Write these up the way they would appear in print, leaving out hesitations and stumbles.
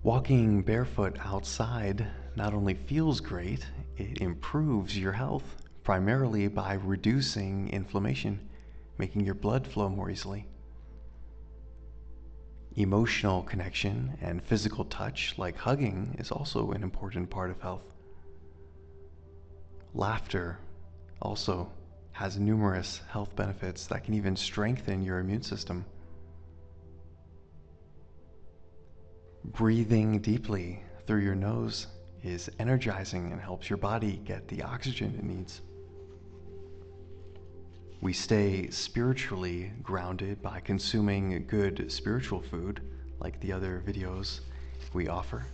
Walking barefoot outside not only feels great, it improves your health, primarily by reducing inflammation, making your blood flow more easily. Emotional connection and physical touch, like hugging, is also an important part of health. Laughter also has numerous health benefits that can even strengthen your immune system. Breathing deeply through your nose is energizing and helps your body get the oxygen it needs. We stay spiritually grounded by consuming good spiritual food, like the other videos we offer.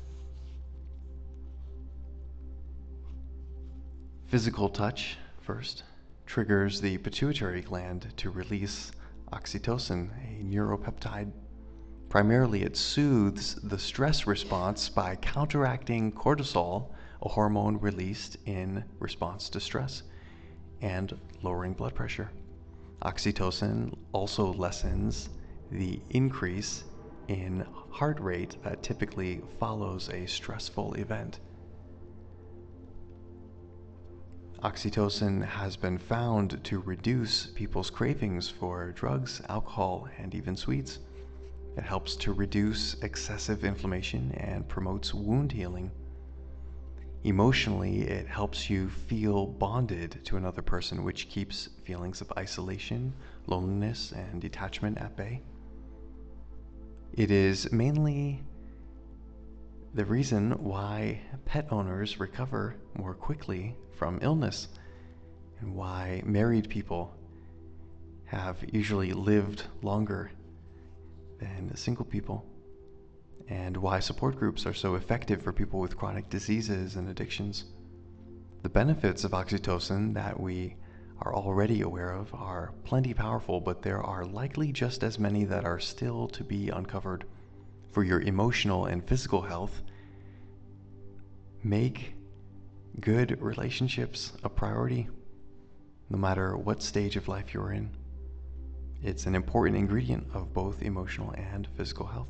Physical touch, first, triggers the pituitary gland to release oxytocin, a neuropeptide. Primarily, it soothes the stress response by counteracting cortisol, a hormone released in response to stress, and lowering blood pressure. Oxytocin also lessens the increase in heart rate that typically follows a stressful event. Oxytocin has been found to reduce people's cravings for drugs, alcohol, and even sweets. It helps to reduce excessive inflammation and promotes wound healing. Emotionally, it helps you feel bonded to another person, which keeps feelings of isolation, loneliness, and detachment at bay. It is mainly the reason why pet owners recover more quickly from illness, and why married people have usually lived longer than single people, and why support groups are so effective for people with chronic diseases and addictions. The benefits of oxytocin that we are already aware of are plenty powerful, but there are likely just as many that are still to be uncovered. For your emotional and physical health, make good relationships a priority, no matter what stage of life you're in. It's an important ingredient of both emotional and physical health.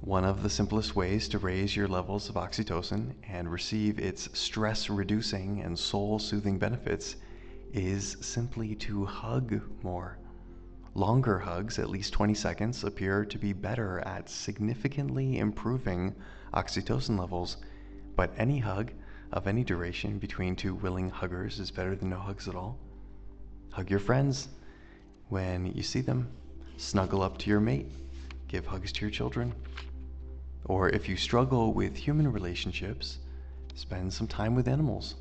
One of the simplest ways to raise your levels of oxytocin and receive its stress-reducing and soul-soothing benefits is simply to hug more. Longer hugs, at least 20 seconds, appear to be better at significantly improving oxytocin levels, but any hug of any duration between two willing huggers is better than no hugs at all. Hug your friends when you see them. Snuggle up to your mate. Give hugs to your children. Or if you struggle with human relationships, spend some time with animals.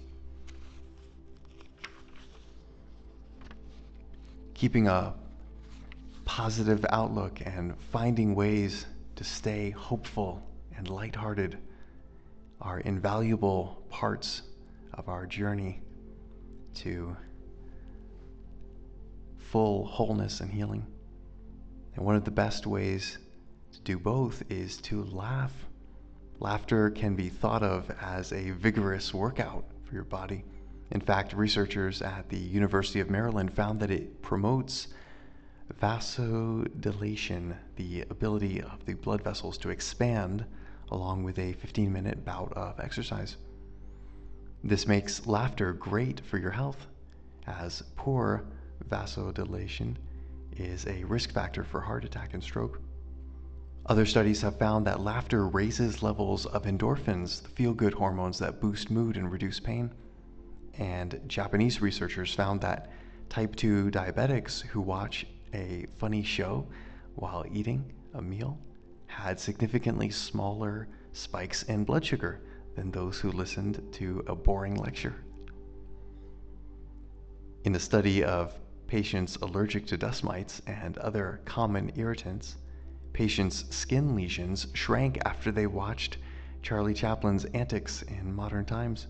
Keeping a positive outlook and finding ways to stay hopeful and lighthearted are invaluable parts of our journey to full wholeness and healing. And one of the best ways to do both is to laugh. Laughter can be thought of as a vigorous workout for your body. In fact, researchers at the University of Maryland found that it promotes vasodilation, the ability of the blood vessels to expand along with a 15-minute bout of exercise. This makes laughter great for your health, as poor vasodilation is a risk factor for heart attack and stroke. Other studies have found that laughter raises levels of endorphins, the feel-good hormones that boost mood and reduce pain. And Japanese researchers found that type 2 diabetics who watch a funny show while eating a meal had significantly smaller spikes in blood sugar than those who listened to a boring lecture. In a study of patients allergic to dust mites and other common irritants, patients' skin lesions shrank after they watched Charlie Chaplin's Antics in Modern Times,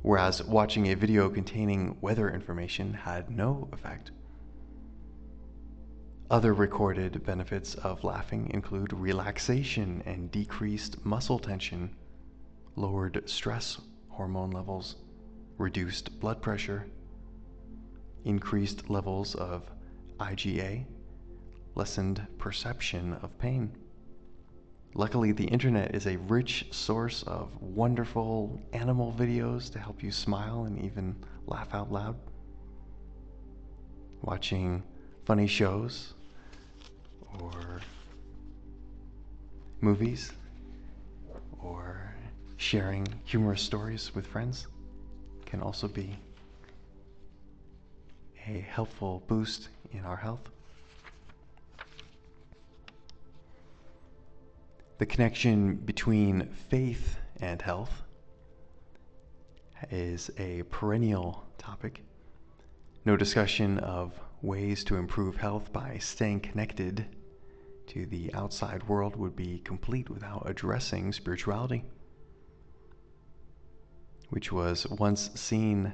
whereas watching a video containing weather information had no effect. Other recorded benefits of laughing include relaxation and decreased muscle tension, lowered stress hormone levels, reduced blood pressure, increased levels of IgA, lessened perception of pain. Luckily, the internet is a rich source of wonderful animal videos to help you smile and even laugh out loud. Watching funny shows or movies or sharing humorous stories with friends can also be a helpful boost in our health. The connection between faith and health is a perennial topic. No discussion of ways to improve health by staying connected to the outside world would be complete without addressing spirituality, which was once seen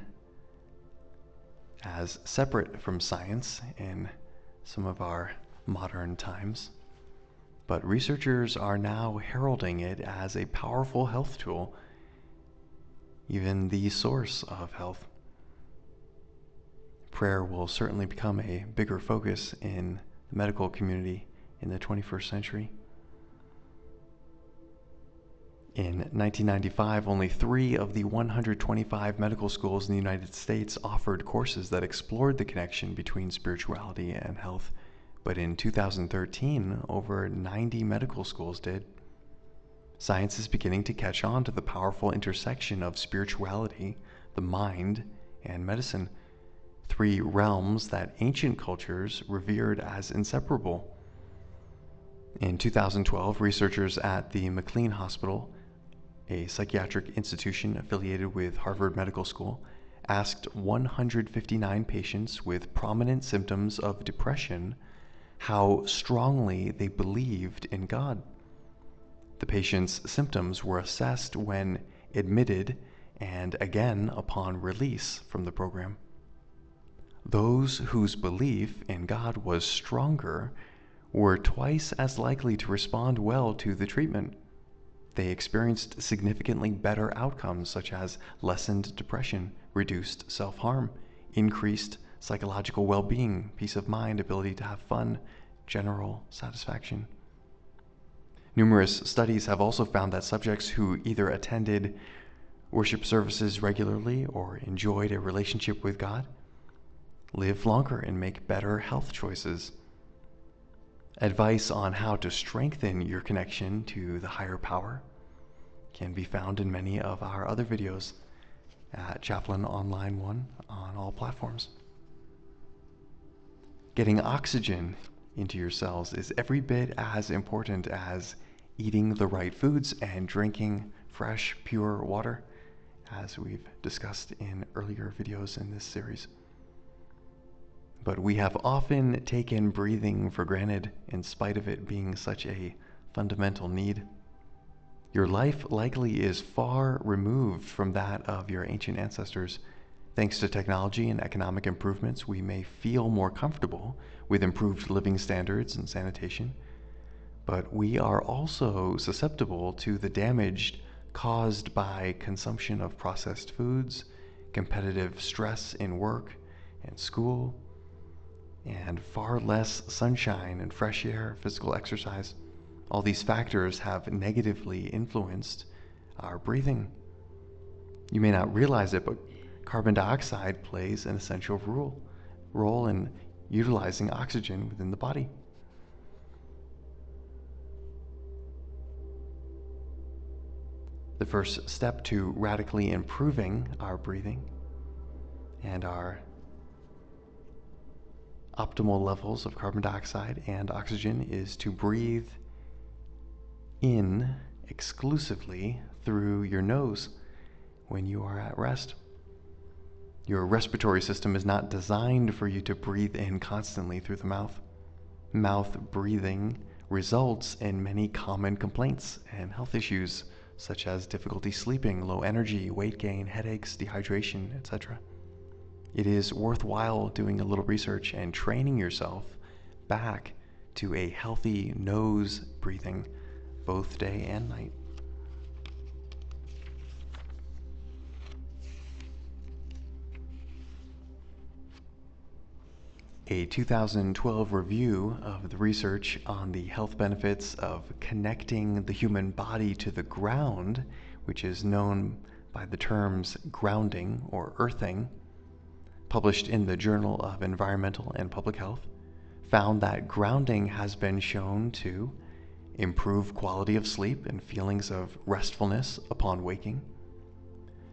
as separate from science in some of our modern times. But researchers are now heralding it as a powerful health tool, even the source of health. Prayer will certainly become a bigger focus in the medical community in the 21st century. In 1995, only 3 of the 125 medical schools in the United States offered courses that explored the connection between spirituality and health. But in 2013, over 90 medical schools did. Science is beginning to catch on to the powerful intersection of spirituality, the mind, and medicine, 3 realms that ancient cultures revered as inseparable. In 2012, researchers at the McLean Hospital, a psychiatric institution affiliated with Harvard Medical School, asked 159 patients with prominent symptoms of depression how strongly they believed in God. The patient's symptoms were assessed when admitted and again upon release from the program. Those whose belief in God was stronger were twice as likely to respond well to the treatment. They experienced significantly better outcomes such as lessened depression, reduced self-harm, increased psychological well-being, peace of mind, ability to have fun, general satisfaction. Numerous studies have also found that subjects who either attended worship services regularly or enjoyed a relationship with God live longer and make better health choices. Advice on how to strengthen your connection to the higher power can be found in many of our other videos at Chaplain Online 1 on all platforms. Getting oxygen into your cells is every bit as important as eating the right foods and drinking fresh, pure water, as we've discussed in earlier videos in this series. But we have often taken breathing for granted in spite of it being such a fundamental need. Your life likely is far removed from that of your ancient ancestors. Thanks to technology and economic improvements, we may feel more comfortable with improved living standards and sanitation, but we are also susceptible to the damage caused by consumption of processed foods, competitive stress in work and school, and far less sunshine and fresh air, physical exercise. All these factors have negatively influenced our breathing. You may not realize it, but carbon dioxide plays an essential role in utilizing oxygen within the body. The first step to radically improving our breathing and our optimal levels of carbon dioxide and oxygen is to breathe in exclusively through your nose when you are at rest. Your respiratory system is not designed for you to breathe in constantly through the mouth. Mouth breathing results in many common complaints and health issues such as difficulty sleeping, low energy, weight gain, headaches, dehydration, etc. It is worthwhile doing a little research and training yourself back to a healthy nose breathing both day and night. A 2012 review of the research on the health benefits of connecting the human body to the ground, which is known by the terms grounding or earthing, published in the Journal of Environmental and Public Health, found that grounding has been shown to improve quality of sleep and feelings of restfulness upon waking,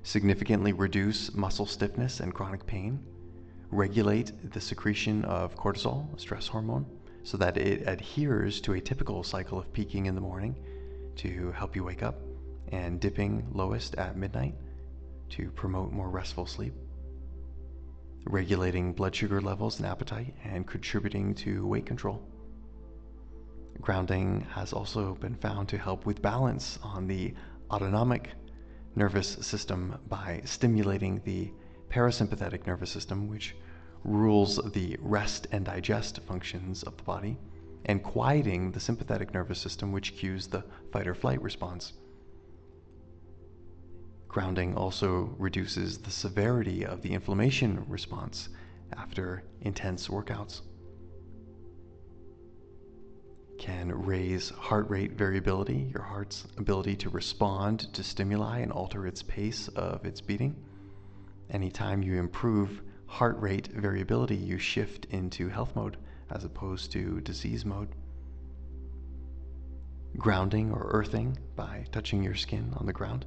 significantly reduce muscle stiffness and chronic pain, regulate the secretion of cortisol, a stress hormone, so that it adheres to a typical cycle of peaking in the morning to help you wake up and dipping lowest at midnight to promote more restful sleep, regulating blood sugar levels and appetite and contributing to weight control. Grounding has also been found to help with balance on the autonomic nervous system by stimulating the parasympathetic nervous system, which rules the rest and digest functions of the body, and quieting the sympathetic nervous system, which cues the fight or flight response. Grounding also reduces the severity of the inflammation response after intense workouts, can raise heart rate variability, your heart's ability to respond to stimuli and alter its pace of its beating. Anytime you improve heart rate variability, you shift into health mode as opposed to disease mode. Grounding or earthing by touching your skin on the ground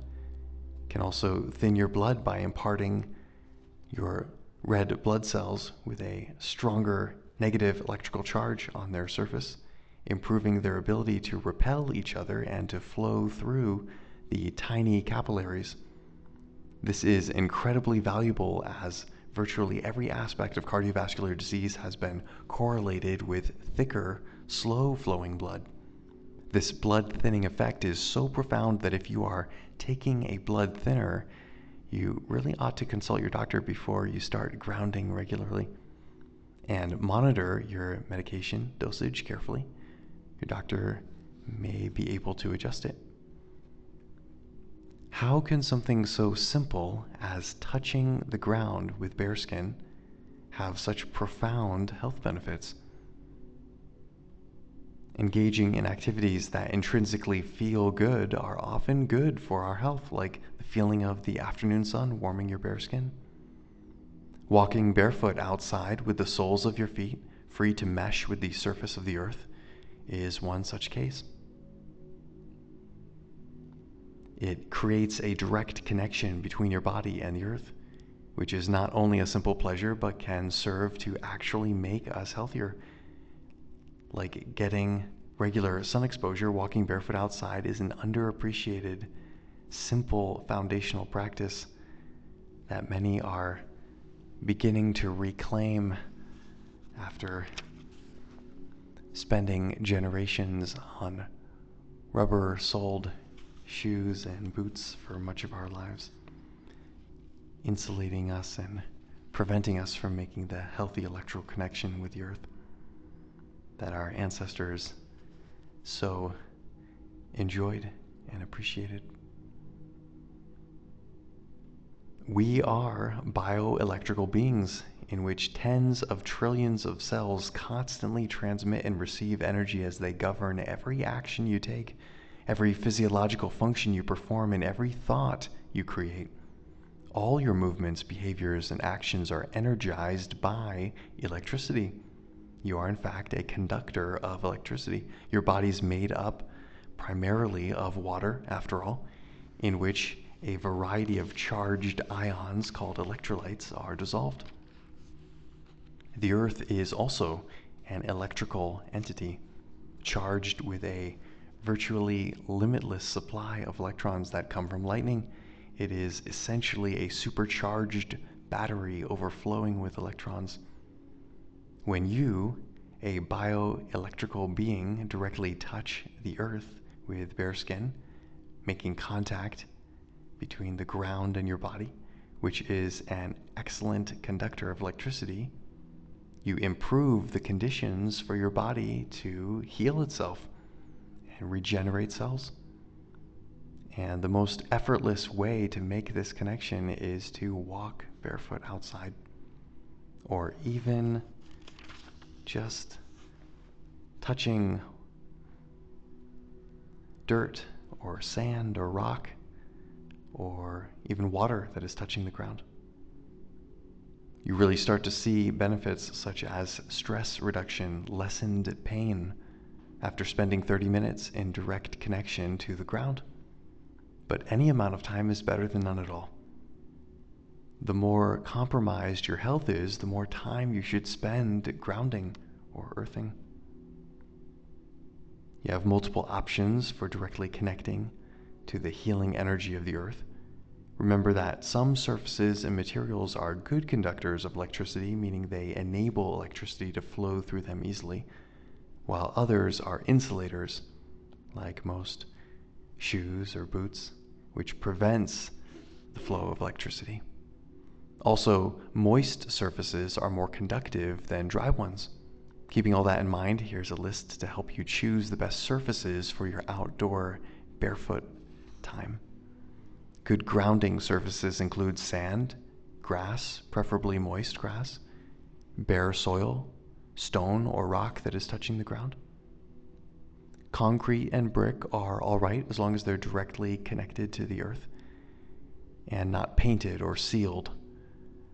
can also thin your blood by imparting your red blood cells with a stronger negative electrical charge on their surface, improving their ability to repel each other and to flow through the tiny capillaries. This is incredibly valuable as virtually every aspect of cardiovascular disease has been correlated with thicker, slow-flowing blood. This blood thinning effect is so profound that if you are taking a blood thinner, you really ought to consult your doctor before you start grounding regularly and monitor your medication dosage carefully. Your doctor may be able to adjust it. How can something so simple as touching the ground with bare skin have such profound health benefits? Engaging in activities that intrinsically feel good are often good for our health, like the feeling of the afternoon sun warming your bare skin. Walking barefoot outside with the soles of your feet free to mesh with the surface of the earth is one such case. It creates a direct connection between your body and the earth, which is not only a simple pleasure, but can serve to actually make us healthier. Like getting regular sun exposure, walking barefoot outside is an underappreciated, simple foundational practice that many are beginning to reclaim after spending generations on rubber-soled shoes and boots for much of our lives, insulating us and preventing us from making the healthy electrical connection with the earth that our ancestors so enjoyed and appreciated. We are bioelectrical beings in which tens of trillions of cells constantly transmit and receive energy as they govern every action you take, every physiological function you perform, and every thought you create. All your movements, behaviors, and actions are energized by electricity. You are, in fact, a conductor of electricity. Your body's made up primarily of water, after all, in which a variety of charged ions called electrolytes are dissolved. The Earth is also an electrical entity, charged with a virtually limitless supply of electrons that come from lightning. It is essentially a supercharged battery overflowing with electrons. When you, a bioelectrical being, directly touch the earth with bare skin, making contact between the ground and your body, which is an excellent conductor of electricity, you improve the conditions for your body to heal itself and regenerate cells. And the most effortless way to make this connection is to walk barefoot outside, or even just touching dirt or sand or rock or even water that is touching the ground. You really start to see benefits such as stress reduction, lessened pain after spending 30 minutes in direct connection to the ground. But any amount of time is better than none at all. The more compromised your health is, the more time you should spend grounding or earthing. You have multiple options for directly connecting to the healing energy of the earth. Remember that some surfaces and materials are good conductors of electricity, meaning they enable electricity to flow through them easily, while others are insulators, like most shoes or boots, which prevents the flow of electricity. Also, moist surfaces are more conductive than dry ones. Keeping all that in mind, here's a list to help you choose the best surfaces for your outdoor barefoot time. Good grounding surfaces include sand, grass, preferably moist grass, bare soil, stone or rock that is touching the ground. Concrete and brick are all right as long as they're directly connected to the earth and not painted or sealed.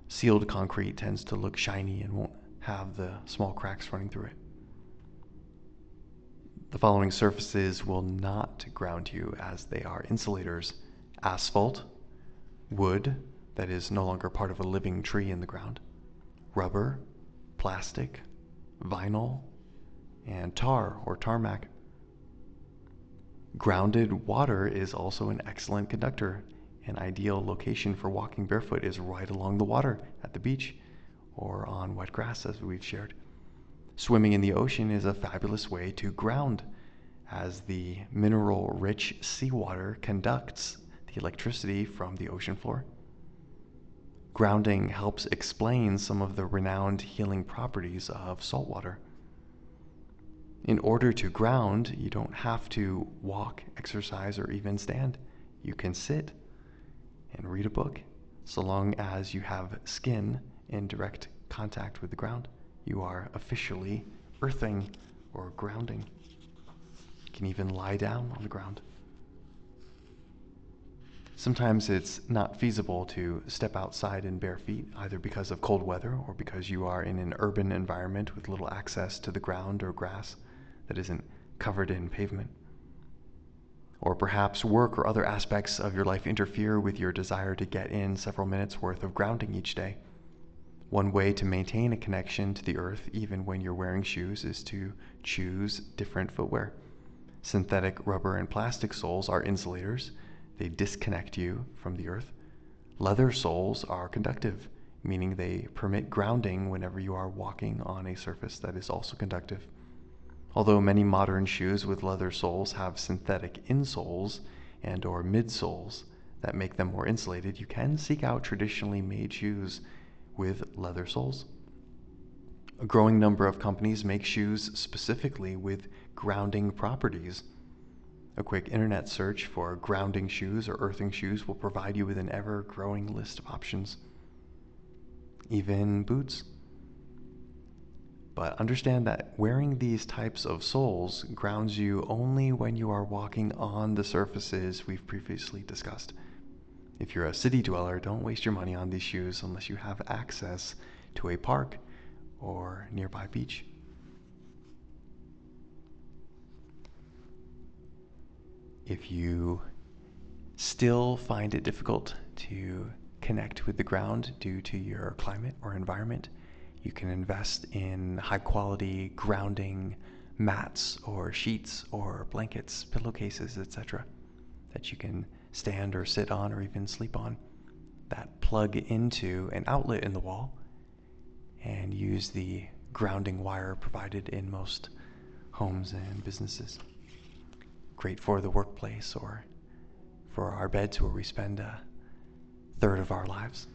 Sealed concrete tends to look shiny and won't have the small cracks running through it. The following surfaces will not ground you as they are insulators: asphalt, wood that is no longer part of a living tree in the ground, rubber, plastic, vinyl, and tar or tarmac. Grounded water is also an excellent conductor. An ideal location for walking barefoot is right along the water at the beach or on wet grass, as we've shared. Swimming in the ocean is a fabulous way to ground, as the mineral-rich seawater conducts the electricity from the ocean floor. Grounding helps explain some of the renowned healing properties of salt water. In order to ground, you don't have to walk, exercise, or even stand. You can sit and read a book. So long as you have skin in direct contact with the ground, you are officially earthing or grounding. You can even lie down on the ground. Sometimes it's not feasible to step outside in bare feet, either because of cold weather or because you are in an urban environment with little access to the ground or grass that isn't covered in pavement. Or perhaps work or other aspects of your life interfere with your desire to get in several minutes worth of grounding each day. One way to maintain a connection to the earth, even when you're wearing shoes, is to choose different footwear. Synthetic rubber and plastic soles are insulators. They disconnect you from the earth. Leather soles are conductive, meaning they permit grounding whenever you are walking on a surface that is also conductive. Although many modern shoes with leather soles have synthetic insoles and or midsoles that make them more insulated, you can seek out traditionally made shoes with leather soles. A growing number of companies make shoes specifically with grounding properties. A quick internet search for grounding shoes or earthing shoes will provide you with an ever-growing list of options. Even boots. But understand that wearing these types of soles grounds you only when you are walking on the surfaces we've previously discussed. If you're a city dweller, don't waste your money on these shoes unless you have access to a park or nearby beach. If you still find it difficult to connect with the ground due to your climate or environment, you can invest in high-quality grounding mats or sheets or blankets, pillowcases, etc. that you can stand or sit on or even sleep on that plug into an outlet in the wall and use the grounding wire provided in most homes and businesses. Great for the workplace or for our beds where we spend a third of our lives.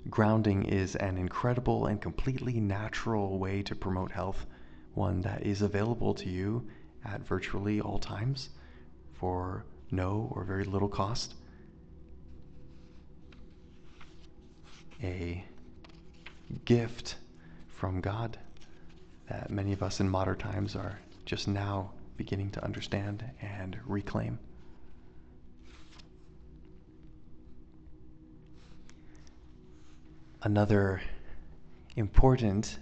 Grounding is an incredible and completely natural way to promote health, one that is available to you at virtually all times for no or very little cost. A gift from God that many of us in modern times are just now beginning to understand and reclaim. Another important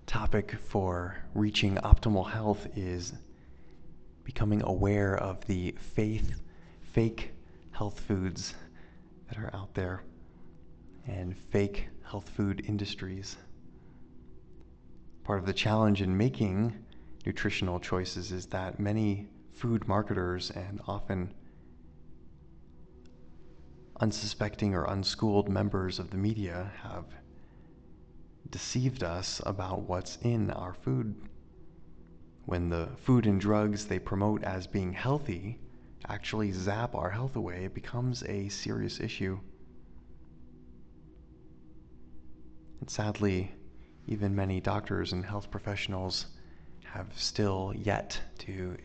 topic for reaching optimal health is becoming aware of the fake health foods that are out there and fake health food industries. Part of the challenge in making nutritional choices is that many food marketers and often unsuspecting or unschooled members of the media have deceived us about what's in our food, when the food and drugs they promote as being healthy actually zap our health away. It becomes a serious issue. And sadly, even many doctors and health professionals have still yet to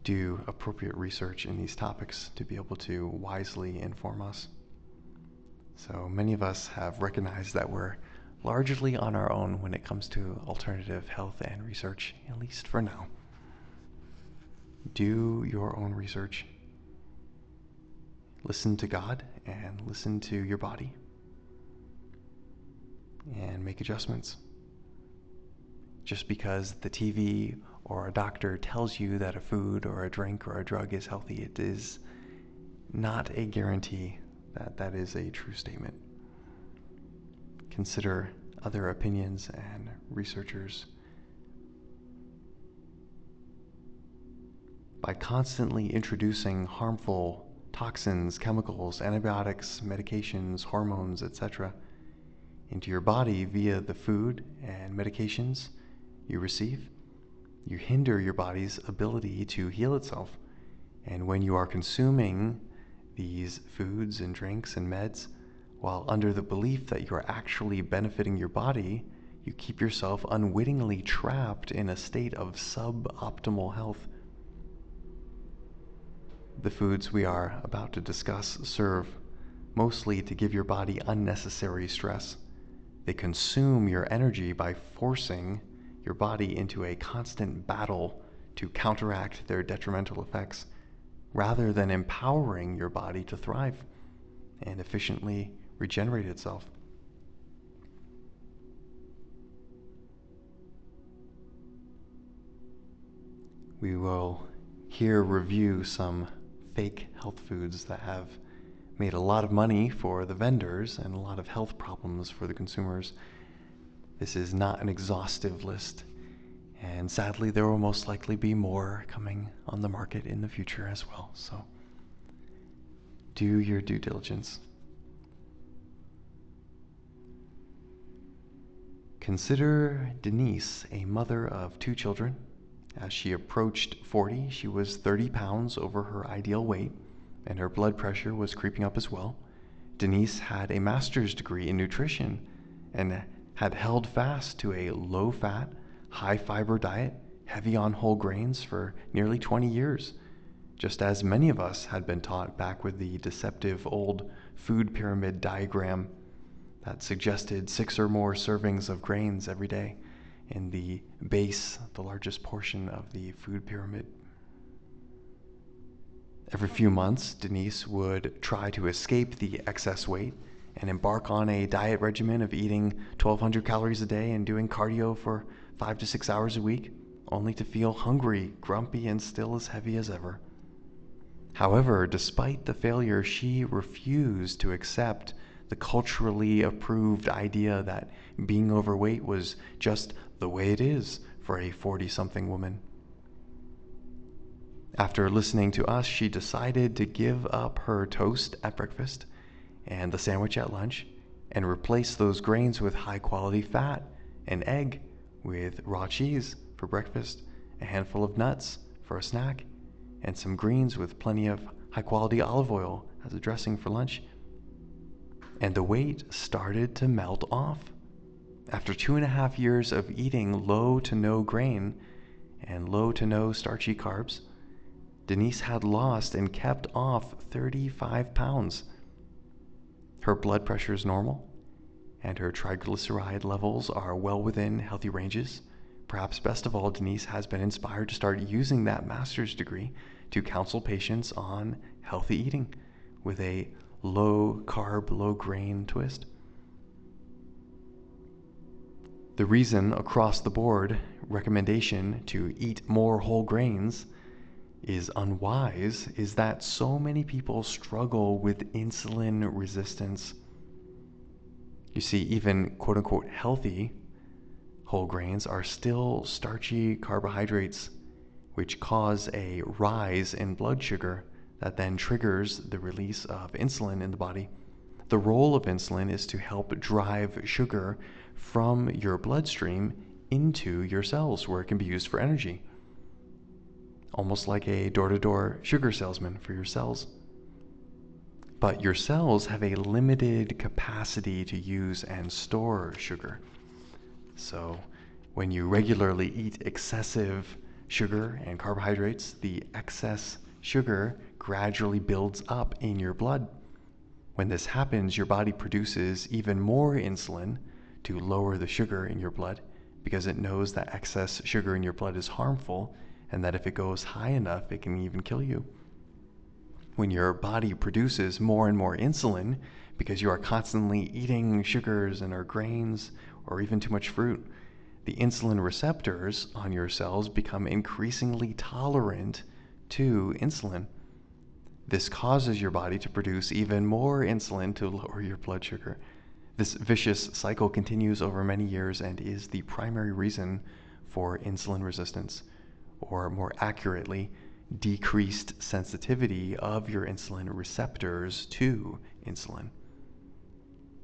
do appropriate research in these topics to be able to wisely inform us. So many of us have recognized that we're largely on our own when it comes to alternative health and research, at least for now. Do your own research. Listen to God and listen to your body, and make adjustments. Just because the TV or a doctor tells you that a food or a drink or a drug is healthy, it is not a guarantee that that is a true statement. Consider other opinions and researchers. By constantly introducing harmful toxins, chemicals, antibiotics, medications, hormones, etc., into your body via the food and medications you receive, you hinder your body's ability to heal itself. And when you are consuming these foods and drinks and meds while under the belief that you are actually benefiting your body, you keep yourself unwittingly trapped in a state of suboptimal health. The foods we are about to discuss serve mostly to give your body unnecessary stress. They consume your energy by forcing your body into a constant battle to counteract their detrimental effects, rather than empowering your body to thrive and efficiently regenerate itself. We will here review some fake health foods that have made a lot of money for the vendors and a lot of health problems for the consumers. This is not an exhaustive list, and sadly there will most likely be more coming on the market in the future as well. So do your due diligence. Consider Denise, a mother of 2 children. As she approached 40, she was 30 pounds over her ideal weight, and her blood pressure was creeping up as well. Denise had a master's degree in nutrition and had held fast to a low-fat, high-fiber diet, heavy on whole grains for nearly 20 years, just as many of us had been taught back with the deceptive old food pyramid diagram that suggested 6 or more servings of grains every day in the base, the largest portion of the food pyramid. Every few months, Denise would try to escape the excess weight and embark on a diet regimen of eating 1,200 calories a day and doing cardio for 5 to 6 hours a week, only to feel hungry, grumpy, and still as heavy as ever. However, despite the failure, she refused to accept the culturally approved idea that being overweight was just the way it is for a 40-something woman. After listening to us, she decided to give up her toast at breakfast and the sandwich at lunch and replace those grains with high-quality fat, an egg with raw cheese for breakfast, a handful of nuts for a snack, and some greens with plenty of high-quality olive oil as a dressing for lunch. And the weight started to melt off. After 2.5 years of eating low to no grain and low to no starchy carbs, Denise had lost and kept off 35 pounds. Her blood pressure is normal, and her triglyceride levels are well within healthy ranges. Perhaps best of all, Denise has been inspired to start using that master's degree to counsel patients on healthy eating with a low carb, low grain twist. The reason across the board recommendation to eat more whole grains is unwise is that so many people struggle with insulin resistance. You see, even quote unquote healthy whole grains are still starchy carbohydrates, which cause a rise in blood sugar that then triggers the release of insulin in the body. The role of insulin is to help drive sugar from your bloodstream into your cells where it can be used for energy. Almost like a door-to-door sugar salesman for your cells. But your cells have a limited capacity to use and store sugar. So when you regularly eat excessive sugar and carbohydrates, the excess sugar gradually builds up in your blood. When this happens, your body produces even more insulin to lower the sugar in your blood because it knows that excess sugar in your blood is harmful and that if it goes high enough, it can even kill you. When your body produces more and more insulin because you are constantly eating sugars and or grains or even too much fruit, the insulin receptors on your cells become increasingly tolerant to insulin. This causes your body to produce even more insulin to lower your blood sugar. This vicious cycle continues over many years and is the primary reason for insulin resistance, or more accurately, decreased sensitivity of your insulin receptors to insulin.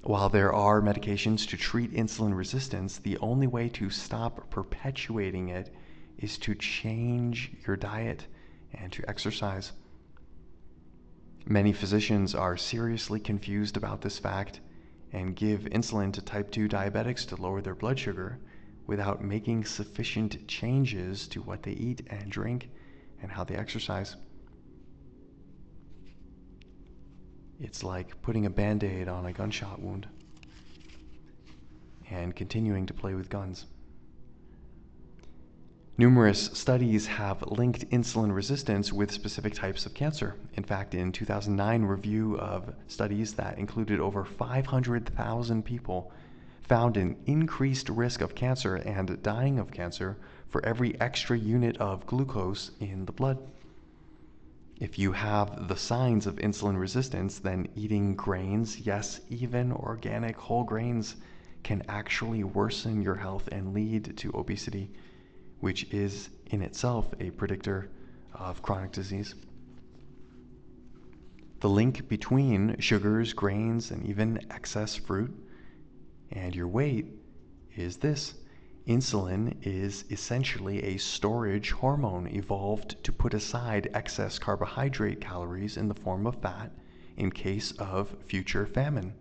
While there are medications to treat insulin resistance, the only way to stop perpetuating it is to change your diet and to exercise. Many physicians are seriously confused about this fact and give insulin to type 2 diabetics to lower their blood sugar without making sufficient changes to what they eat and drink and how they exercise. It's like putting a Band-Aid on a gunshot wound and continuing to play with guns. Numerous studies have linked insulin resistance with specific types of cancer. In fact, in 2009 review of studies that included over 500,000 people found an increased risk of cancer and dying of cancer for every extra unit of glucose in the blood. If you have the signs of insulin resistance, then eating grains, yes, even organic whole grains, can actually worsen your health and lead to obesity, which is in itself a predictor of chronic disease. The link between sugars, grains, and even excess fruit and your weight is this. Insulin is essentially a storage hormone evolved to put aside excess carbohydrate calories in the form of fat in case of future famine.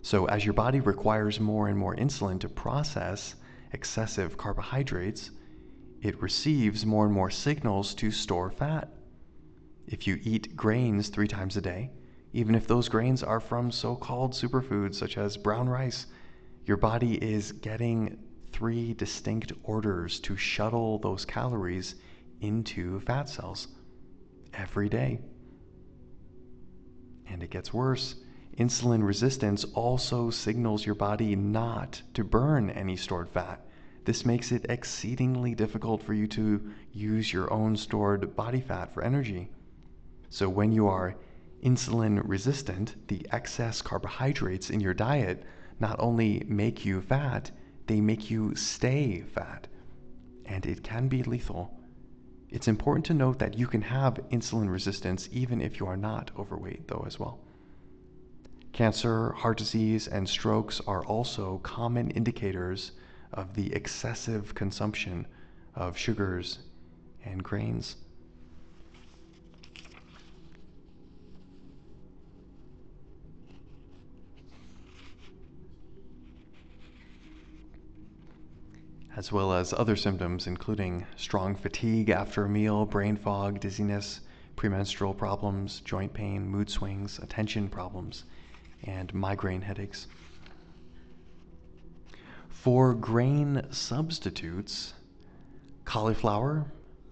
So as your body requires more and more insulin to process excessive carbohydrates, it receives more and more signals to store fat. If you eat grains 3 times a day, even if those grains are from so-called superfoods such as brown rice, your body is getting 3 distinct orders to shuttle those calories into fat cells every day. And it gets worse. Insulin resistance also signals your body not to burn any stored fat. This makes it exceedingly difficult for you to use your own stored body fat for energy. So when you are insulin resistant, the excess carbohydrates in your diet not only make you fat, they make you stay fat, and it can be lethal. It's important to note that you can have insulin resistance even if you are not overweight, though, as well. Cancer, heart disease, and strokes are also common indicators of the excessive consumption of sugars and grains. As well as other symptoms including strong fatigue after a meal, brain fog, dizziness, premenstrual problems, joint pain, mood swings, attention problems, and migraine headaches. For grain substitutes, cauliflower,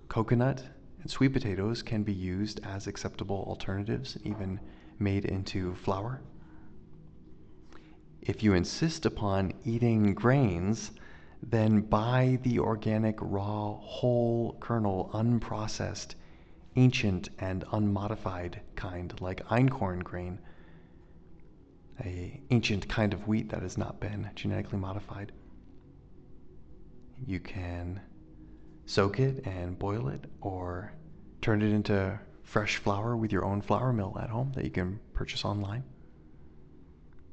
coconut, and sweet potatoes can be used as acceptable alternatives, even made into flour. If you insist upon eating grains, then buy the organic, raw, whole kernel, unprocessed, ancient, and unmodified kind, like einkorn grain, an ancient kind of wheat that has not been genetically modified. You can soak it and boil it, or turn it into fresh flour with your own flour mill at home that you can purchase online.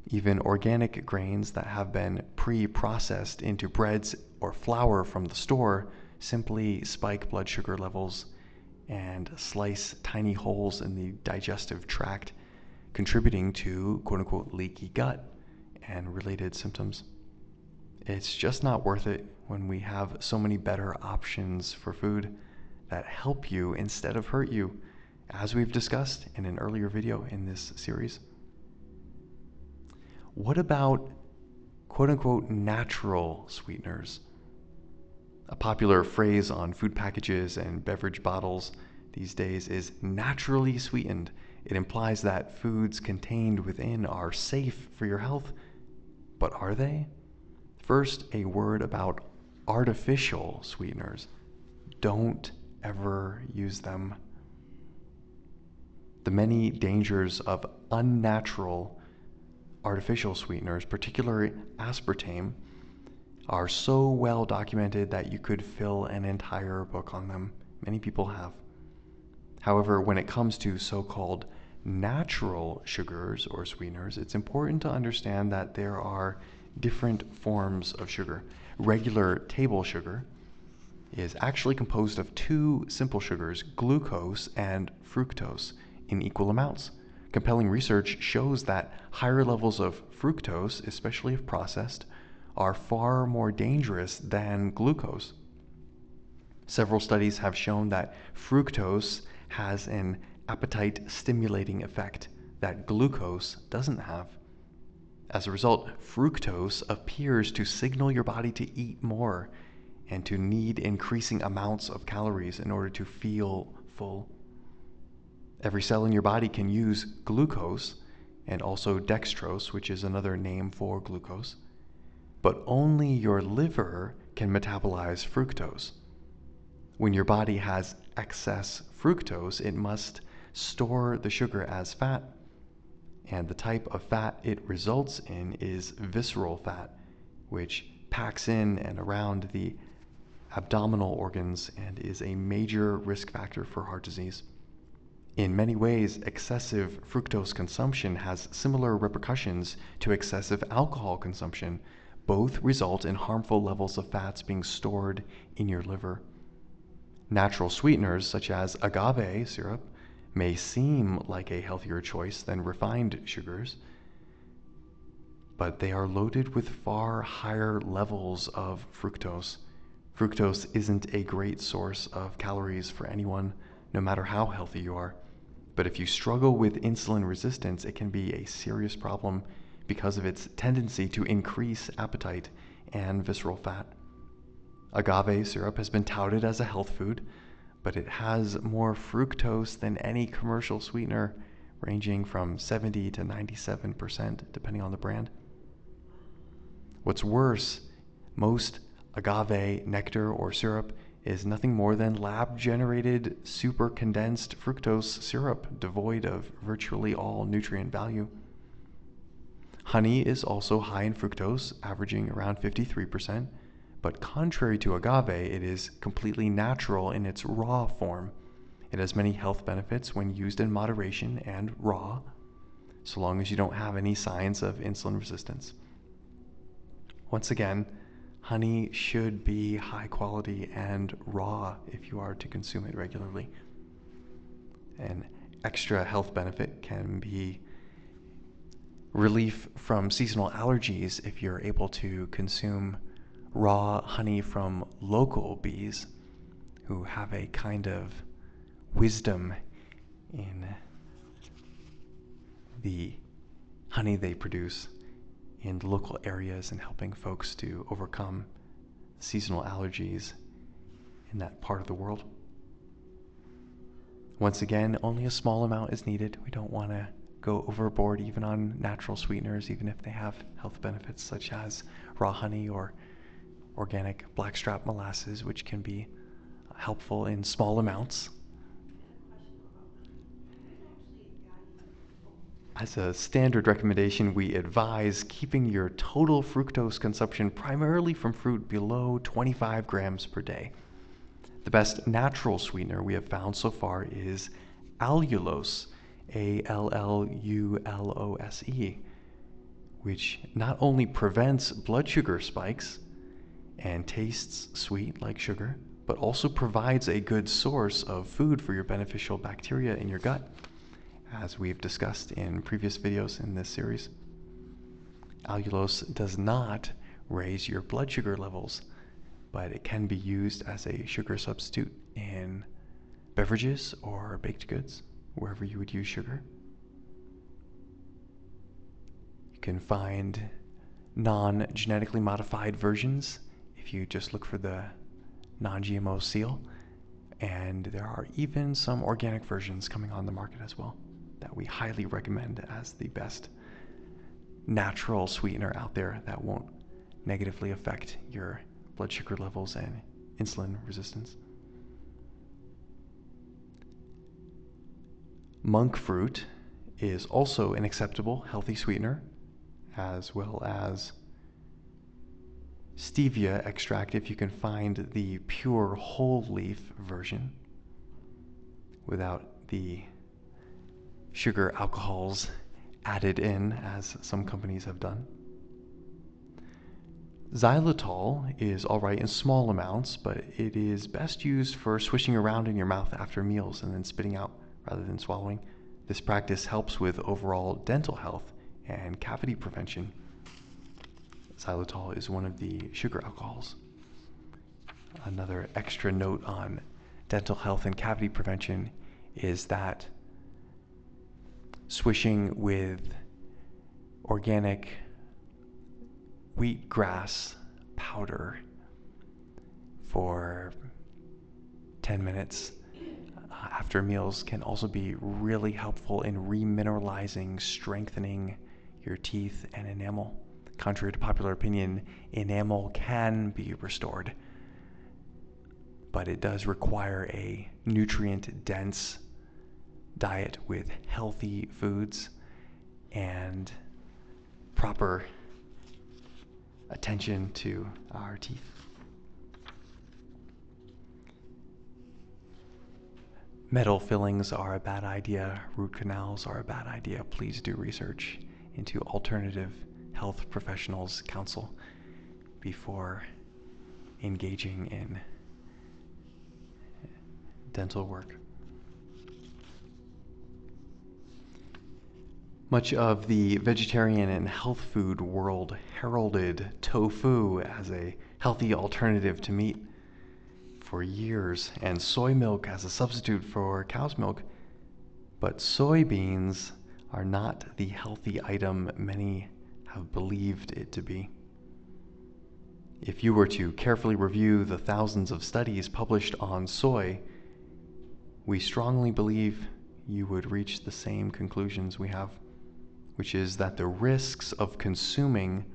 Even organic grains that have been pre-processed into breads or flour from the store simply spike blood sugar levels and slice tiny holes in the digestive tract, contributing to quote-unquote leaky gut and related symptoms. It's just not worth it when we have so many better options for food that help you instead of hurt you, as we've discussed in an earlier video in this series. What about quote-unquote natural sweeteners? A popular phrase on food packages and beverage bottles these days is naturally sweetened. It implies that foods contained within are safe for your health, but are they? First, a word about artificial sweeteners. Don't ever use them. The many dangers of unnatural artificial sweeteners, particularly aspartame, are so well documented that you could fill an entire book on them. Many people have. However, when it comes to so-called natural sugars or sweeteners, it's important to understand that there are different forms of sugar. Regular table sugar is actually composed of two simple sugars, glucose and fructose, in equal amounts. Compelling research shows that higher levels of fructose, especially if processed, are far more dangerous than glucose. Several studies have shown that fructose has an appetite-stimulating effect that glucose doesn't have. As a result, fructose appears to signal your body to eat more and to need increasing amounts of calories in order to feel full. Every cell in your body can use glucose and also dextrose, which is another name for glucose, but only your liver can metabolize fructose. When your body has excess fructose, it must store the sugar as fat, and the type of fat it results in is visceral fat, which packs in and around the abdominal organs and is a major risk factor for heart disease. In many ways, excessive fructose consumption has similar repercussions to excessive alcohol consumption. Both result in harmful levels of fats being stored in your liver. Natural sweeteners, such as agave syrup, may seem like a healthier choice than refined sugars, but they are loaded with far higher levels of fructose. Fructose isn't a great source of calories for anyone, no matter how healthy you are. But if you struggle with insulin resistance, it can be a serious problem because of its tendency to increase appetite and visceral fat. Agave syrup has been touted as a health food, but it has more fructose than any commercial sweetener, ranging from 70 to 97%, depending on the brand. What's worse, most agave nectar or syrup is nothing more than lab-generated super condensed fructose syrup devoid of virtually all nutrient value. Honey is also high in fructose, averaging around 53%, but contrary to agave, it is completely natural in its raw form. It has many health benefits when used in moderation and raw, so long as you don't have any signs of insulin resistance. Once again, honey should be high quality and raw if you are to consume it regularly. An extra health benefit can be relief from seasonal allergies if you're able to consume raw honey from local bees who have a kind of wisdom in the honey they produce in the local areas and helping folks to overcome seasonal allergies in that part of the world. Once again, only a small amount is needed. We don't want to go overboard even on natural sweeteners, even if they have health benefits such as raw honey or organic blackstrap molasses, which can be helpful in small amounts. As a standard recommendation, we advise keeping your total fructose consumption primarily from fruit below 25 grams per day. The best natural sweetener we have found so far is allulose, allulose, which not only prevents blood sugar spikes and tastes sweet like sugar, but also provides a good source of food for your beneficial bacteria in your gut, as we've discussed in previous videos in this series. Allulose does not raise your blood sugar levels, but it can be used as a sugar substitute in beverages or baked goods, wherever you would use sugar. You can find non-genetically modified versions if you just look for the non-GMO seal, and there are even some organic versions coming on the market as well that we highly recommend as the best natural sweetener out there that won't negatively affect your blood sugar levels and insulin resistance. Monk fruit is also an acceptable healthy sweetener, as well as stevia extract if you can find the pure whole leaf version without the sugar alcohols added in, as some companies have done. Xylitol is alright in small amounts, but it is best used for swishing around in your mouth after meals and then spitting out rather than swallowing. This practice helps with overall dental health and cavity prevention. Xylitol is one of the sugar alcohols. Another extra note on dental health and cavity prevention is that swishing with organic wheatgrass powder for 10 minutes after meals can also be really helpful in remineralizing, strengthening your teeth and enamel. Contrary to popular opinion, enamel can be restored, but it does require a nutrient-dense diet with healthy foods and proper attention to our teeth. Metal fillings are a bad idea. Root canals are a bad idea. Please do research into alternative health professionals' counsel before engaging in dental work. Much of the vegetarian and health food world heralded tofu as a healthy alternative to meat for years, and soy milk as a substitute for cow's milk. But soybeans are not the healthy item many have believed it to be. If you were to carefully review the thousands of studies published on soy, we strongly believe you would reach the same conclusions we have, which is that the risks of consuming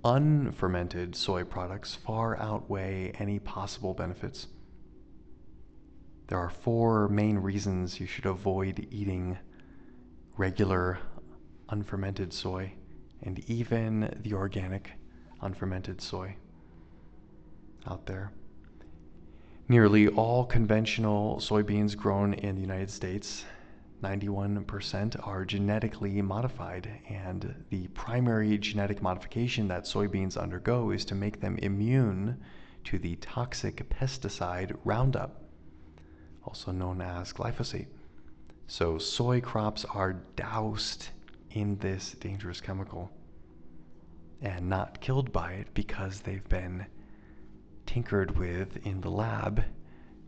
unfermented soy products far outweigh any possible benefits. There are 4 main reasons you should avoid eating regular unfermented soy and even the organic unfermented soy out there. Nearly all conventional soybeans grown in the United States, 91%, are genetically modified, and the primary genetic modification that soybeans undergo is to make them immune to the toxic pesticide Roundup, also known as glyphosate. So soy crops are doused in this dangerous chemical and not killed by it because they've been tinkered with in the lab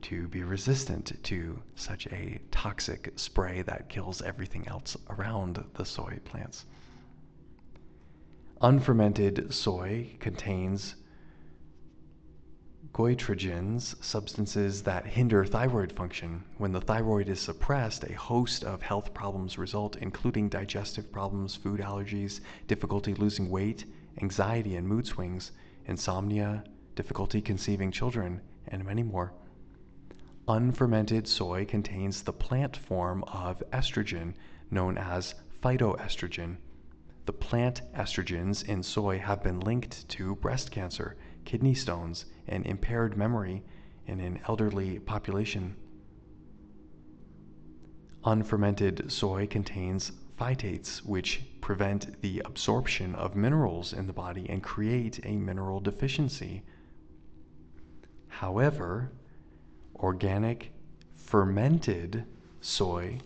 to be resistant to such a toxic spray that kills everything else around the soy plants. Unfermented soy contains goitrogens, substances that hinder thyroid function. When the thyroid is suppressed, a host of health problems result, including digestive problems, food allergies, difficulty losing weight, anxiety and mood swings, insomnia, difficulty conceiving children, and many more. Unfermented soy contains the plant form of estrogen known as phytoestrogen. The plant estrogens in soy have been linked to breast cancer, kidney stones, and impaired memory in an elderly population. Unfermented soy contains phytates, which prevent the absorption of minerals in the body and create a mineral deficiency. However, organic fermented soy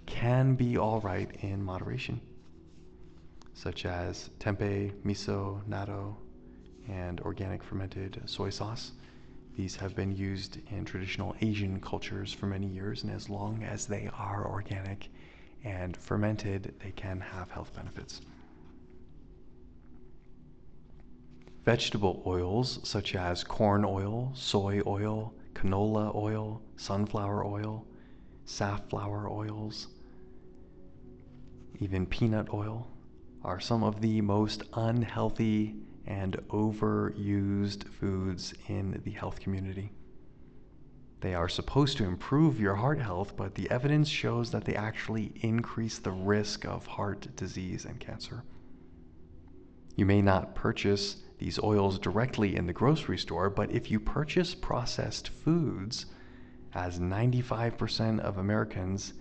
can be all right in moderation, such as tempeh, miso, natto, and organic fermented soy sauce. These have been used in traditional Asian cultures for many years, and as long as they are organic and fermented, they can have health benefits. Vegetable oils such as corn oil, soy oil, canola oil, sunflower oil, safflower oils, even peanut oil are some of the most unhealthy and overused foods in the health community. They are supposed to improve your heart health, but the evidence shows that they actually increase the risk of heart disease and cancer. You may not purchase these oils directly in the grocery store, but if you purchase processed foods, as 95% of Americans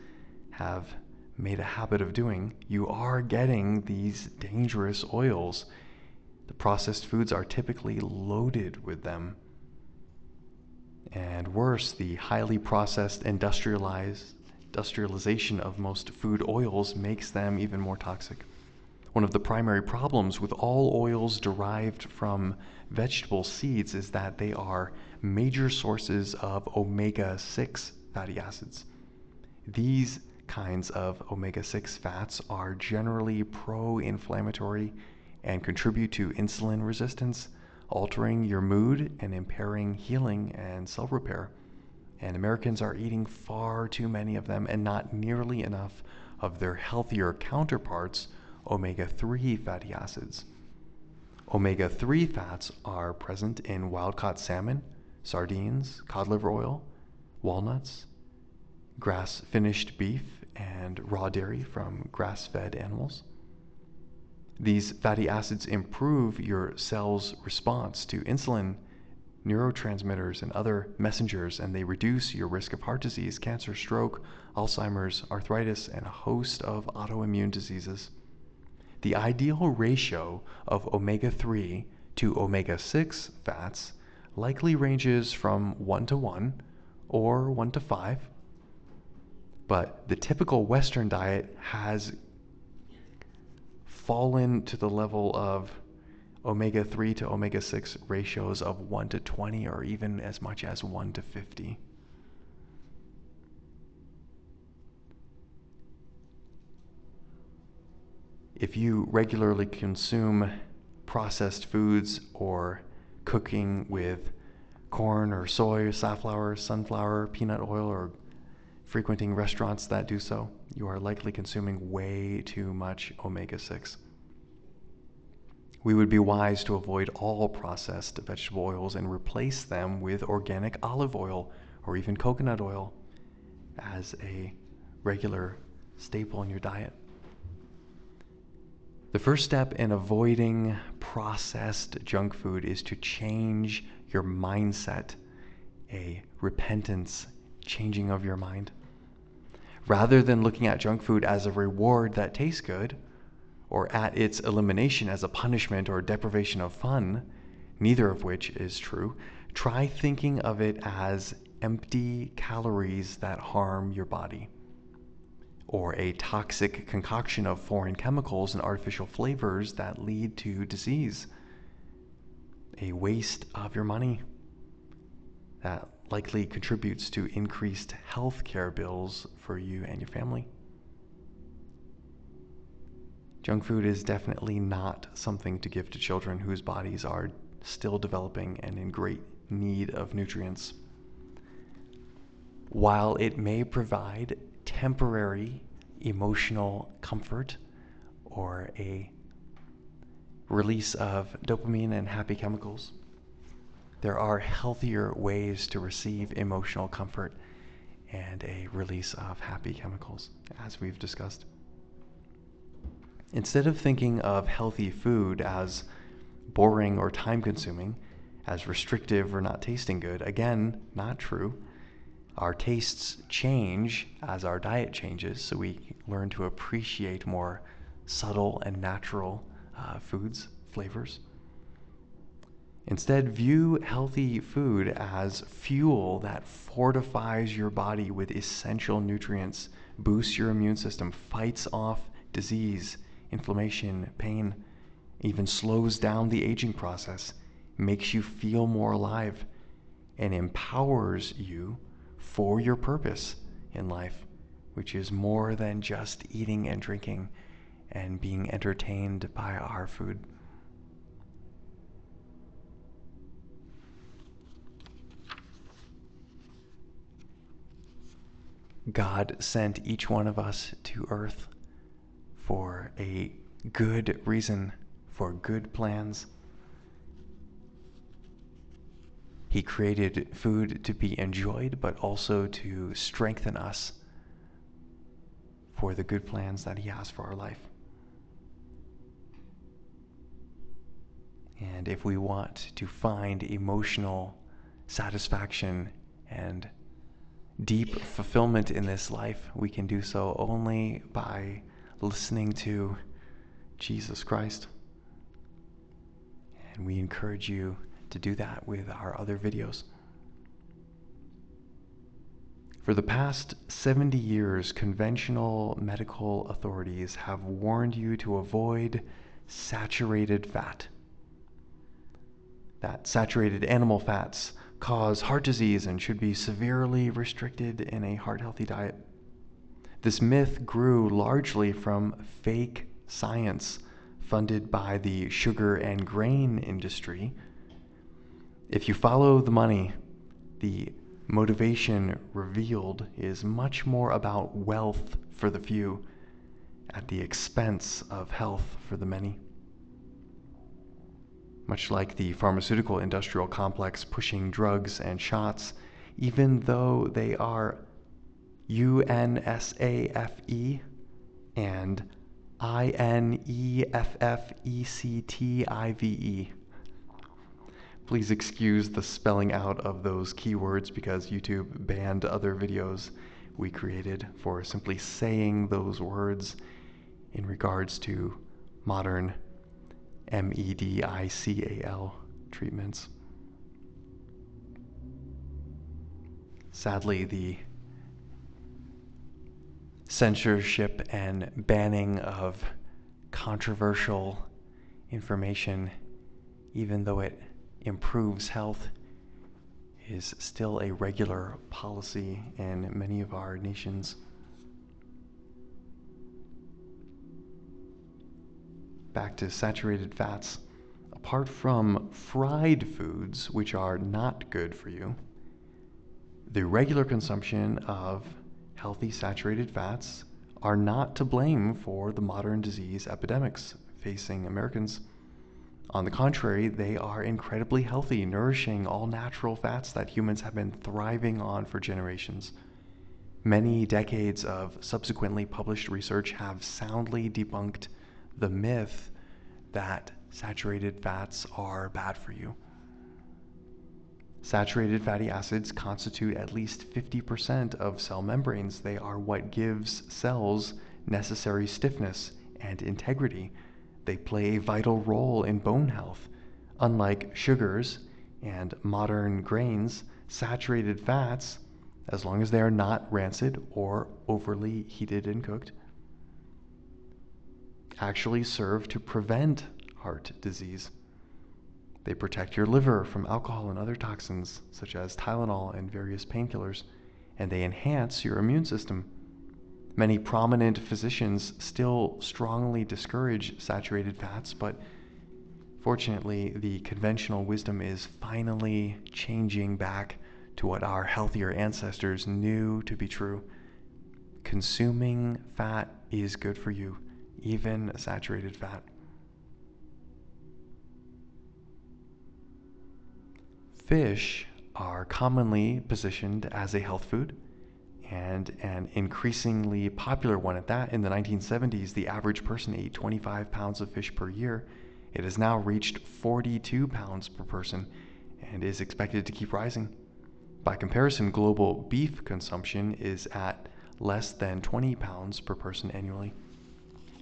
have made a habit of doing, you are getting these dangerous oils. The processed foods are typically loaded with them. And worse, the highly processed industrialization of most food oils makes them even more toxic. One of the primary problems with all oils derived from vegetable seeds is that they are major sources of omega-6 fatty acids. These kinds of omega-6 fats are generally pro-inflammatory and contribute to insulin resistance, altering your mood and impairing healing and cell repair. And Americans are eating far too many of them and not nearly enough of their healthier counterparts, omega-3 fatty acids. Omega-3 fats are present in wild-caught salmon, sardines, cod liver oil, walnuts, grass-finished beef, and raw dairy from grass-fed animals. These fatty acids improve your cell's response to insulin, neurotransmitters, and other messengers, and they reduce your risk of heart disease, cancer, stroke, Alzheimer's, arthritis, and a host of autoimmune diseases. The ideal ratio of omega-3 to omega-6 fats likely ranges from 1:1 or 1:5, but the typical Western diet has fallen to the level of omega-3 to omega-6 ratios of 1:20 or even as much as 1:50. If you regularly consume processed foods or cooking with corn or soy, safflower, sunflower, peanut oil, or frequenting restaurants that do so, you are likely consuming way too much omega-6. We would be wise to avoid all processed vegetable oils and replace them with organic olive oil or even coconut oil as a regular staple in your diet. The first step in avoiding processed junk food is to change your mindset, a repentance, changing of your mind. Rather than looking at junk food as a reward that tastes good, or at its elimination as a punishment or deprivation of fun, neither of which is true, try thinking of it as empty calories that harm your body, or a toxic concoction of foreign chemicals and artificial flavors that lead to disease, a waste of your money that likely contributes to increased health care bills for you and your family. Junk food is definitely not something to give to children whose bodies are still developing and in great need of nutrients. While it may provide temporary emotional comfort or a release of dopamine and happy chemicals, there are healthier ways to receive emotional comfort and a release of happy chemicals, as we've discussed. Instead of thinking of healthy food as boring or time-consuming, as restrictive or not tasting good, again, not true. Our tastes change as our diet changes, so we learn to appreciate more subtle and natural foods, flavors. Instead, view healthy food as fuel that fortifies your body with essential nutrients, boosts your immune system, fights off disease, inflammation, pain, even slows down the aging process, makes you feel more alive, and empowers you for your purpose in life, which is more than just eating and drinking and being entertained by our food. God sent each one of us to earth for a good reason, for good plans. He created food to be enjoyed, but also to strengthen us for the good plans that He has for our life. And if we want to find emotional satisfaction and deep fulfillment in this life, we can do so only by listening to Jesus Christ. And we encourage you to do that with our other videos. For the past 70 years, conventional medical authorities have warned you to avoid saturated fat. That saturated animal fats cause heart disease and should be severely restricted in a heart-healthy diet. This myth grew largely from fake science funded by the sugar and grain industry. If you follow the money, the motivation revealed is much more about wealth for the few at the expense of health for the many. Much like the pharmaceutical industrial complex pushing drugs and shots, even though they are UNSAFE and INEFFECTIVE. Please excuse the spelling out of those keywords because YouTube banned other videos we created for simply saying those words in regards to modern medical treatments. Sadly, the censorship and banning of controversial information, even though it improves health, is still a regular policy in many of our nations. Back to saturated fats. Apart from fried foods, which are not good for you, the regular consumption of healthy saturated fats are not to blame for the modern disease epidemics facing Americans. On the contrary, they are incredibly healthy, nourishing all natural fats that humans have been thriving on for generations. Many decades of subsequently published research have soundly debunked the myth that saturated fats are bad for you. Saturated fatty acids constitute at least 50% of cell membranes. They are what gives cells necessary stiffness and integrity. They play a vital role in bone health. Unlike sugars and modern grains, saturated fats, as long as they are not rancid or overly heated and cooked, actually serve to prevent heart disease. They protect your liver from alcohol and other toxins, such as Tylenol and various painkillers, and they enhance your immune system. Many prominent physicians still strongly discourage saturated fats, but fortunately, the conventional wisdom is finally changing back to what our healthier ancestors knew to be true. Consuming fat is good for you, even saturated fat. Fish are commonly positioned as a health food, and an increasingly popular one at that. In the 1970s, the average person ate 25 pounds of fish per year. It has now reached 42 pounds per person and is expected to keep rising. By comparison, global beef consumption is at less than 20 pounds per person annually.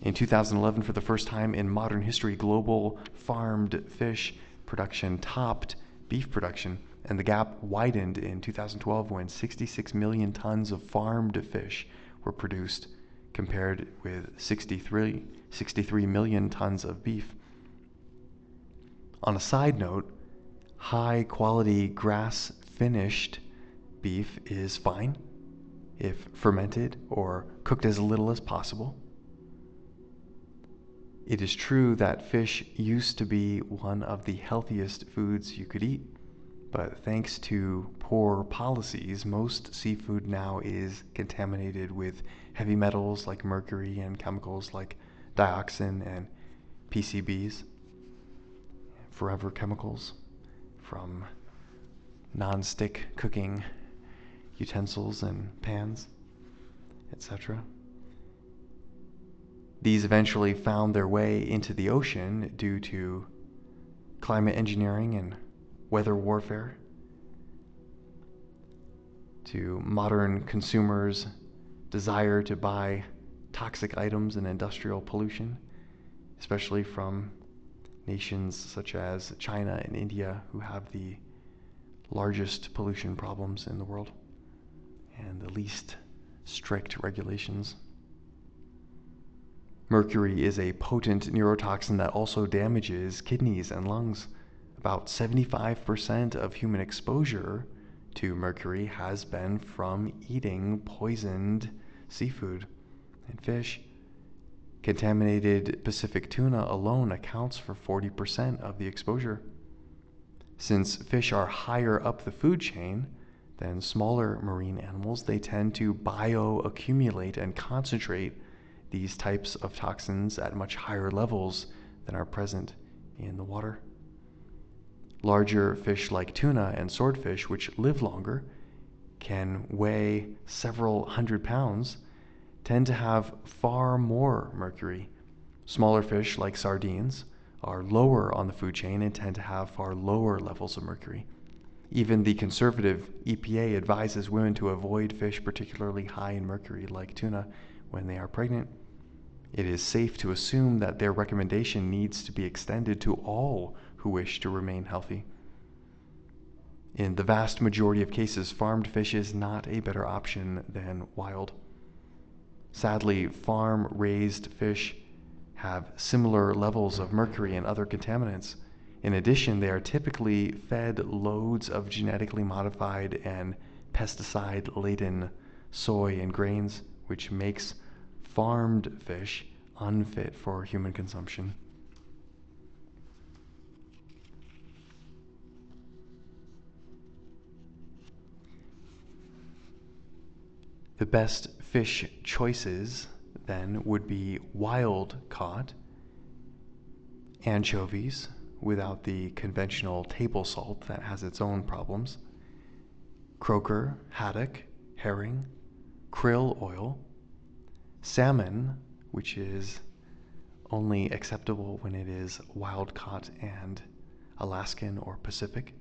In 2011, for the first time in modern history, global farmed fish production topped beef production, and the gap widened in 2012 when 66 million tons of farmed fish were produced, compared with 63 million tons of beef. On a side note, high quality grass finished beef is fine if fermented or cooked as little as possible. It is true that fish used to be one of the healthiest foods you could eat, but thanks to poor policies, most seafood now is contaminated with heavy metals like mercury and chemicals like dioxin and PCBs, forever chemicals from non-stick cooking utensils and pans, etc. These eventually found their way into the ocean due to climate engineering and weather warfare, to modern consumers' desire to buy toxic items and industrial pollution, especially from nations such as China and India, who have the largest pollution problems in the world and the least strict regulations. Mercury is a potent neurotoxin that also damages kidneys and lungs. About 75% of human exposure to mercury has been from eating poisoned seafood and fish. Contaminated Pacific tuna alone accounts for 40% of the exposure. Since fish are higher up the food chain than smaller marine animals, they tend to bioaccumulate and concentrate these types of toxins at much higher levels than are present in the water. Larger fish like tuna and swordfish, which live longer, can weigh several hundred pounds, tend to have far more mercury. Smaller fish like sardines are lower on the food chain and tend to have far lower levels of mercury. Even the conservative EPA advises women to avoid fish particularly high in mercury like tuna when they are pregnant. It is safe to assume that their recommendation needs to be extended to all who wish to remain healthy. In the vast majority of cases, farmed fish is not a better option than wild. Sadly, farm-raised fish have similar levels of mercury and other contaminants. In addition, they are typically fed loads of genetically modified and pesticide-laden soy and grains, which makes farmed fish unfit for human consumption. The best fish choices then would be wild caught anchovies without the conventional table salt that has its own problems, croaker, haddock, herring, krill oil, salmon, which is only acceptable when it is wild caught and Alaskan or Pacific,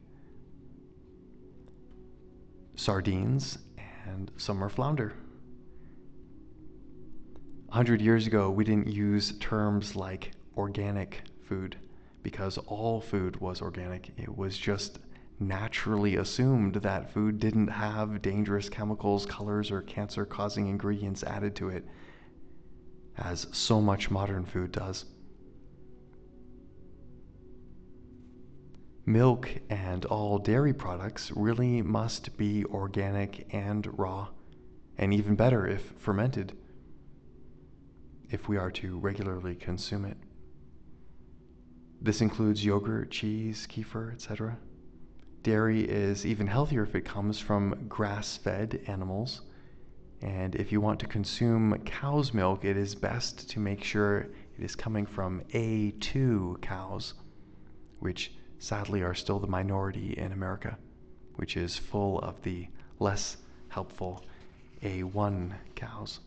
sardines, and summer flounder. 100 years ago, we didn't use terms like organic food because all food was organic. It was just naturally assumed that food didn't have dangerous chemicals, colors, or cancer-causing ingredients added to it, as so much modern food does. Milk and all dairy products really must be organic and raw, and even better if fermented. if we are to regularly consume it. This includes yogurt, cheese, kefir, etc. Dairy is even healthier if it comes from grass-fed animals. And if you want to consume cow's milk, it is best to make sure it is coming from A2 cows, which sadly are still the minority in America, which is full of the less helpful A1 cows.